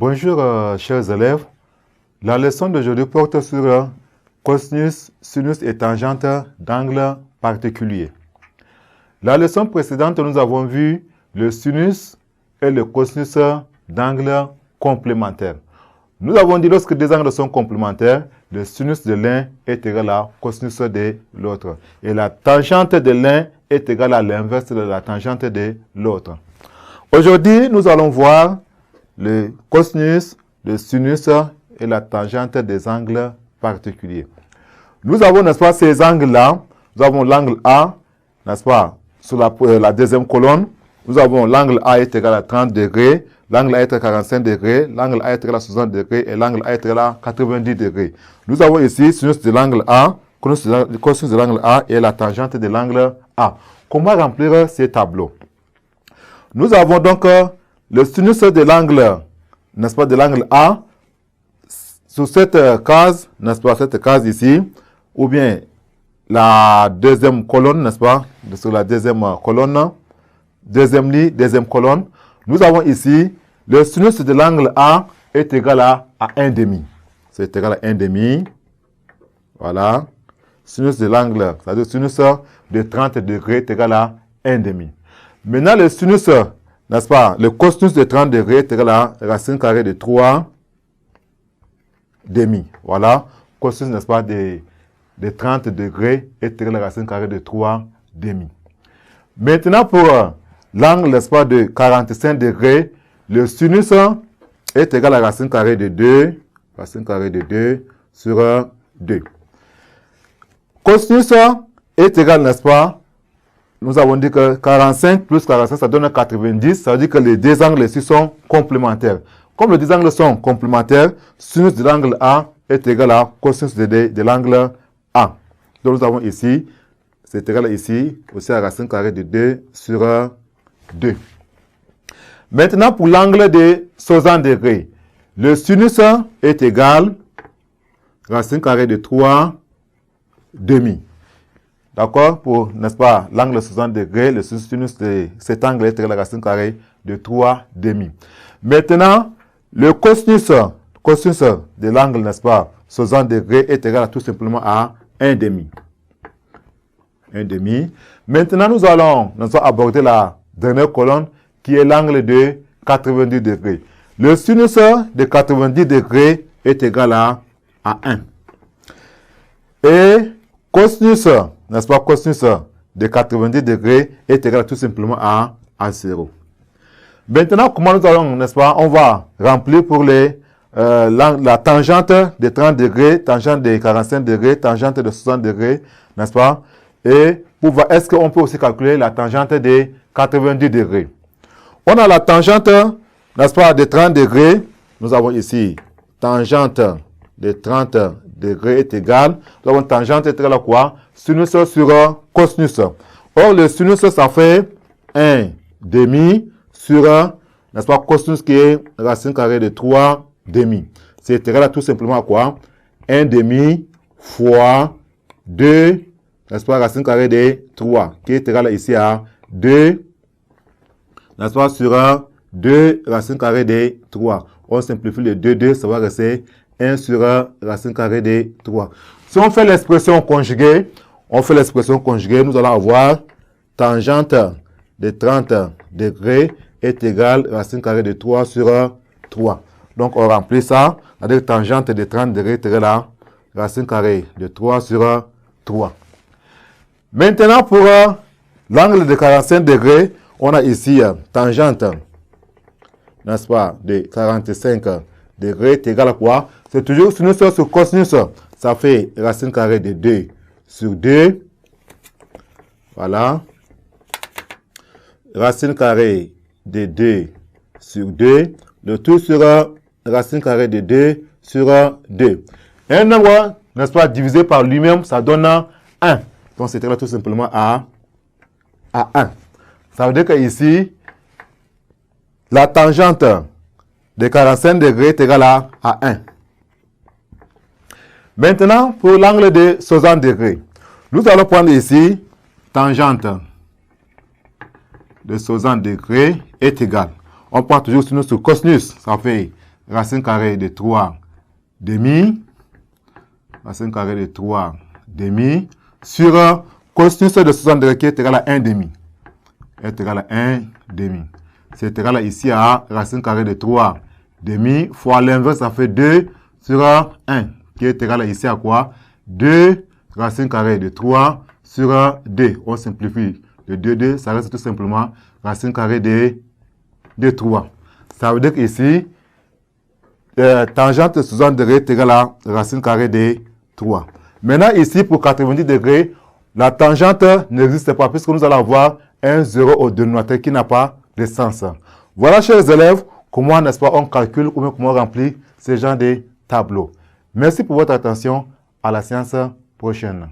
Bonjour chers élèves, la leçon d'aujourd'hui porte sur cosinus, sinus et tangente d'angles particuliers. La leçon précédente, nous avons vu le sinus et le cosinus d'angles complémentaires. Nous avons dit lorsque deux angles sont complémentaires, le sinus de l'un est égal à cosinus de l'autre. Et la tangente de l'un est égale à l'inverse de la tangente de l'autre. Aujourd'hui, nous allons voir le cosinus, le sinus et la tangente des angles particuliers. Nous avons, n'est-ce pas, ces angles-là. Nous avons l'angle A, n'est-ce pas, sur la deuxième colonne. Nous avons l'angle A est égal à 30 degrés, l'angle A est égal à 45 degrés, l'angle A est égal à 60 degrés et l'angle A est égal à 90 degrés. Nous avons ici sinus de l'angle A, cosinus de l'angle A et la tangente de l'angle A. Comment remplir ces tableaux? Nous avons donc le sinus de l'angle, n'est-ce pas, de l'angle A, sur cette case, n'est-ce pas, cette case ici, ou bien la deuxième colonne, n'est-ce pas, sur la deuxième colonne, deuxième ligne, deuxième colonne. Nous avons ici, le sinus de l'angle A est égal à 1,5. C'est égal à 1,5. Voilà. Sinus de l'angle, c'est-à-dire sinus de 30 degrés est égal à 1,5. Maintenant, le sinus, n'est-ce pas, le cosinus de 30 degrés est égal à racine carrée de 3 demi. Voilà. Cosinus, n'est-ce pas, de 30 degrés est égal à racine carrée de 3 demi. Maintenant, pour l'angle, n'est-ce pas, de 45 degrés, le sinus est égal à racine carrée de 2, racine carrée de 2 sur 2. Cosinus est égal, n'est-ce pas, nous avons dit que 45 plus 45, ça donne 90. Ça veut dire que les deux angles ici sont complémentaires. Comme les deux angles sont complémentaires, sinus de l'angle A est égal à cosinus de l'angle A. Donc nous avons ici, c'est égal à ici, aussi à racine carrée de 2 sur 2. Maintenant, pour l'angle de 60 degrés, le sinus est égal à racine carrée de 3 demi. D'accord? Pour, n'est-ce pas, l'angle de 60 degrés, le sinus de cet angle est égal à racine carrée de 3 demi. Maintenant, le cosinus de l'angle, n'est-ce pas, 60 degrés est égal à tout simplement à 1,5. 1,5. Maintenant, nous allons aborder la dernière colonne qui est l'angle de 90 degrés. Le sinus de 90 degrés est égal à 1. Et cosinus, n'est-ce pas, cosinus de 90 degrés est égal tout simplement à 0. Maintenant, comment nous allons, n'est-ce pas, on va remplir pour la tangente de 30 degrés, tangente de 45 degrés, tangente de 60 degrés, n'est-ce pas? Et pour voir, est-ce qu'on peut aussi calculer la tangente de 90 degrés? On a la tangente, n'est-ce pas, de 30 degrés. Nous avons ici tangente de 30 degrés est égal. Nous avons tangente est égal à quoi? Sinus sur cosinus. Or, le sinus, ça fait 1,5 sur, n'est-ce pas, cosinus qui est racine carrée de 3 demi. C'est égal à tout simplement à quoi? 1,5 fois 2, n'est-ce pas, racine carrée de 3, qui est égal ici à 2, n'est-ce pas, sur 2 racine carrée de 3. On simplifie le 2, ça va rester 1 sur racine carrée de 3. Si on fait l'expression conjuguée, nous allons avoir tangente de 30 degrés est égale racine carrée de 3 sur 3. Donc, on remplit ça. C'est-à-dire tangente de 30 degrés est égale à racine carrée de 3 sur 3. Maintenant, pour l'angle de 45 degrés, on a ici tangente, n'est-ce pas, de 45 degrés est égal à quoi? C'est toujours sinus sur cosinus. Ça fait racine carrée de 2 sur 2. Voilà. Racine carrée de 2 sur 2. Le tout sera racine carrée de 2 sur 2. Un nombre, n'est-ce pas, divisé par lui-même, ça donne 1. Donc, c'est égal tout simplement à 1. Ça veut dire que ici, la tangente de 45 degrés est égale à 1. Maintenant, pour l'angle de 60 degrés, nous allons prendre ici tangente de 60 degrés est égale. On prend toujours sinus sur cosinus, ça fait racine carrée de 3 demi, racine carrée de 3 demi, sur cosinus de 60 degrés qui est égal à 1 demi. Est égal à 1 demi. C'est égal à ici à racine carrée de 3 demi fois l'inverse, ça fait 2 sur 1, qui est égal à ici à quoi? 2 racine carrée de 3 sur 2. On simplifie de 2, ça reste tout simplement racine carrée de 3. Ça veut dire qu'ici, tangente de 60 degrés est égale à racine carrée de 3. Maintenant, ici, pour 90 degrés, la tangente n'existe pas puisque nous allons avoir un 0 au dénominateur qui n'a pas de sens. Voilà, chers élèves, comment, n'est-ce pas, on calcule ou comment on remplit ce genre de tableau. Merci pour votre attention. À la séance prochaine.